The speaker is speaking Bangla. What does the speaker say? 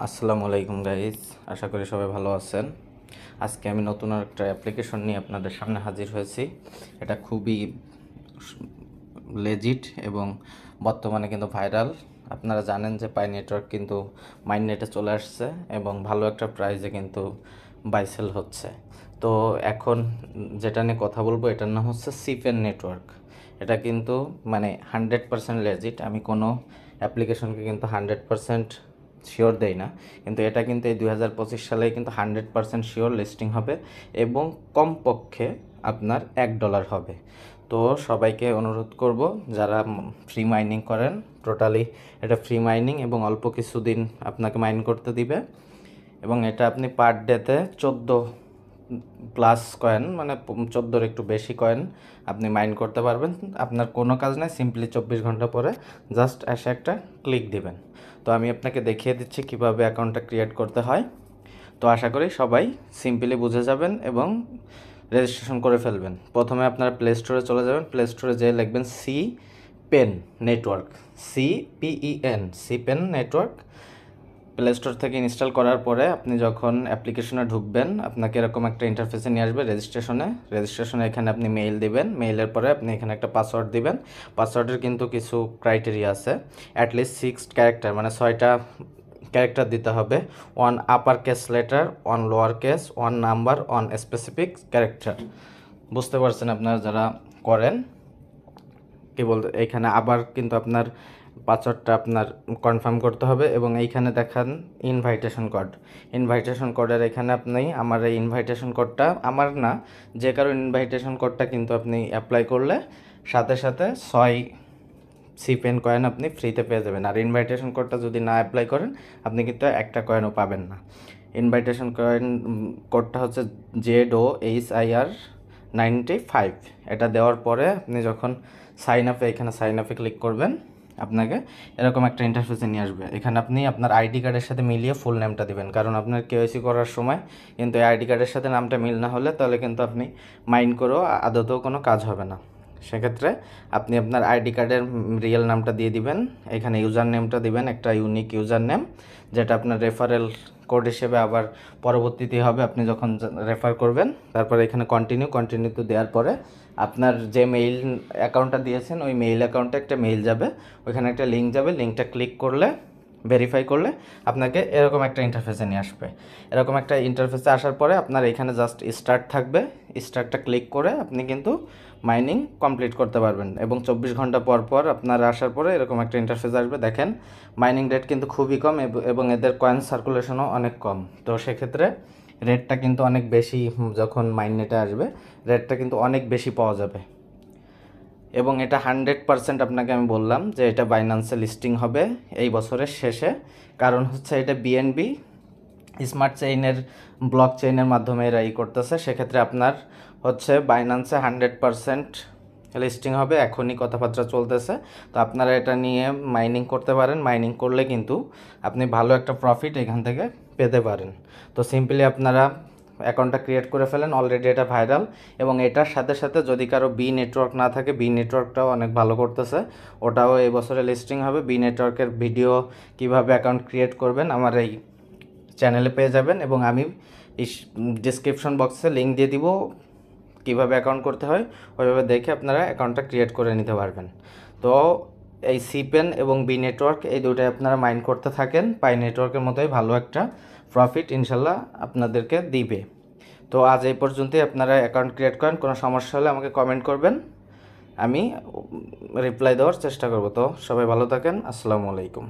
আসসালামু আলাইকুম গাইজ, আশা করি সবাই ভালো আছেন। আজকে আমি নতুন একটা অ্যাপ্লিকেশন নিয়ে আপনাদের সামনে হাজির হয়েছি। এটা খুবই লেজিট এবং বর্তমানে কিন্তু ভাইরাল। আপনারা জানেন যে পাই নেটওয়ার্ক কিন্তু মাইন্ডনেটে চলে আসছে এবং ভালো একটা প্রাইসে কিন্তু বাই সেল হচ্ছে। তো এখন যেটা নিয়ে কথা বলবো এটার নাম হচ্ছে সিপেন নেটওয়ার্ক। এটা কিন্তু মানে 100% লেজিট। আমি কোনো অ্যাপ্লিকেশনকে কিন্তু 100% শিওর দেই না, কিন্তু এটা কিন্তু এই 2025 সালে কিন্তু 100% শিওর লিস্টিং হবে এবং কমপক্ষে আপনার $1 হবে। তো সবাইকে অনুরোধ করব, যারা ফ্রি মাইনিং করেন, টোটালি এটা ফ্রি মাইনিং এবং অল্প কিছুদিন আপনাকে মাইন করতে দিবে এবং এটা আপনি পার ডেতে 14+ কয়েন, মানে 14-র একটু বেশি কয়েন আপনি মাইন করতে পারবেন। আপনার কোনো কাজ নাই, সিম্পলি 24 ঘন্টা পরে জাস্ট এসে একটা ক্লিক দিবেন। তো আমি আপনাকে দেখিয়ে দিচ্ছি কিভাবে অ্যাকাউন্টটা ক্রিয়েট করতে হয়। তো আশা করি সবাই সিম্পলি বুঝে যাবেন এবং রেজিস্ট্রেশন করে ফেলবেন। প্রথমে আপনারা প্লে স্টোরে চলে যাবেন। প্লে স্টোরে যেয়ে লিখবেন C pen network, CPEN, C pen network. Play store থেকে ইনস্টল করার পরে আপনি যখন অ্যাপ্লিকেশনে ঢুকবেন, আপনাকে এরকম একটা ইন্টারফেসে নিয়ে আসবে। রেজিস্ট্রেশনে এখানে আপনি মেইল দিবেন। মেইলের পরে আপনি এখানে একটা পাসওয়ার্ড দিবেন। পাসওয়ার্ডের কিন্তু কিছু ক্রাইটেরিয়া আছে। অ্যাটলিস্ট 6 ক্যারেক্টার, মানে 6টা ক্যারেক্টার দিতে হবে। 1 upper case letter, 1 lower case, 1 number, 1 specific character. বুঝতে পারছেন আপনারা যারা করেন কি বলতে। এইখানে আবার কিন্তু আপনার পাসওয়ার্ডটা আপনার কনফার্ম করতে হবে এবং এইখানে দেখান ইনভাইটেশন কোডের এখানে আপনি আমার এই ইনভাইটেশন কোডটা, আমার না, যে কারো ইনভাইটেশন কোডটা কিন্তু আপনি অ্যাপ্লাই করলে সাথে সাথে 6 সিপেন কয়েন আপনি ফ্রিতে পেয়ে যাবেন। আর ইনভাইটেশন কোডটা যদি না অ্যাপ্লাই করেন আপনি কিন্তু একটা কয়েনও পাবেন না। ইনভাইটেশন কয়েন কোডটা হচ্ছে ZOHIR95। এটা দেওয়ার পরে আপনি যখন এখানে সাইন আপে ক্লিক করবেন, আপনাকে এরকম একটা ইন্টারফেসে নিয়ে আসবে। এখানে আপনি আপনার আইডি কার্ডের সাথে মিলিয়ে ফুল নেমটা দিবেন, কারণ আপনার কেওয়াইসি করার সময় কিন্তু এই আইডি কার্ডের সাথে নামটা মিল না হলে তাহলে কিন্তু আপনি মাইন্ড করেও আদতেও কোনো কাজ হবে না। সেক্ষেত্রে আপনি আপনার আইডি কার্ডের রিয়েল নামটা দিয়ে দিবেন। এখানে ইউজার নেমটা দিবেন, একটা ইউনিক ইউজার নেম, যেটা আপনার রেফারেল কোড হিসেবে আবার পরবর্তীতে হবে আপনি যখন রেফার করবেন। তারপরে এখানে কন্টিনিউ দেওয়ার পরে আপনার যে মেইল অ্যাকাউন্টটা দিয়েছেন ওই মেইল অ্যাকাউন্টে একটা মেইল যাবে, ওইখানে একটা লিঙ্ক যাবে। লিঙ্কটা ক্লিক করলে, ভেরিফাই করলে আপনাকে এরকম একটা ইন্টারফেসে নিয়ে আসবে। এরকম একটা ইন্টারফেসে আসার পরে আপনার এখানে জাস্ট স্টার্ট থাকবে। স্টার্টটা ক্লিক করে আপনি কিন্তু মাইনিং কমপ্লিট করতে পারবেন এবং 24 ঘন্টা পর পর আপনার আসার পরে এরকম একটা ইন্টারফেস আসবে। দেখেন মাইনিং রেট কিন্তু খুবই কম এবং এদের কয়েন সার্কুলেশনও অনেক কম। তো সেক্ষেত্রে রেটটা কিন্তু অনেক বেশি, যখন মাইনেটে আসবে রেটটা কিন্তু অনেক বেশি পাওয়া যাবে এবং এটা 100% আপনাকে আমি বললাম যে এটা বাইন্যান্সে লিস্টিং হবে এই বছরের শেষে। কারণ হচ্ছে এটা বিএনবি স্মার্ট চেইনের ব্লক চেইনের মাধ্যমে এরা করতেছে। সেক্ষেত্রে আপনার হচ্ছে বাইন্যান্সে 100% লিস্টিং হবে, এখনই কথাবার্তা চলতেছে। তো আপনারা এটা নিয়ে মাইনিং করতে পারেন। মাইনিং করলে কিন্তু আপনি ভালো একটা প্রফিট এখান থেকে পেতে পারেন। তো সিম্পলি আপনারা অ্যাকাউন্টটা ক্রিয়েট করে ফেলেন। অলরেডি এটা ভাইরাল এবং এটার সাথে সাথে যদি কারো বি নেটওয়ার্ক না থাকে, বি নেটওয়ার্কটাও অনেক ভালো করতেছে, ওটাও এই বছরে লিস্টিং হবে। বি নেটওয়ার্কের ভিডিও কিভাবে অ্যাকাউন্ট ক্রিয়েট করবেন আমার এই চ্যানেলে পেয়ে যাবেন এবং আমি ডিসক্রিপশন বক্সে লিঙ্ক দিয়ে দিব, কীভাবে অ্যাকাউন্ট করতে হয় ওইভাবে দেখে আপনারা অ্যাকাউন্টটা ক্রিয়েট করে নিতে পারবেন। তো এই সিপেন এবং বি নেটওয়ার্ক এই দুটোই আপনারা মাইন্ড করতে থাকেন, পাই নেটওয়ার্কের মতোই ভালো একটা প্রফিট ইনশাল্লাহ আপনাদেরকে দিবে। তো আজ এই পর্যন্তই। আপনারা অ্যাকাউন্ট ক্রিয়েট করেন, কোনো সমস্যা হলে আমাকে কমেন্ট করবেন, আমি রিপ্লাই দেওয়ার চেষ্টা করব। তো সবাই ভালো থাকেন, আসসালামু আলাইকুম।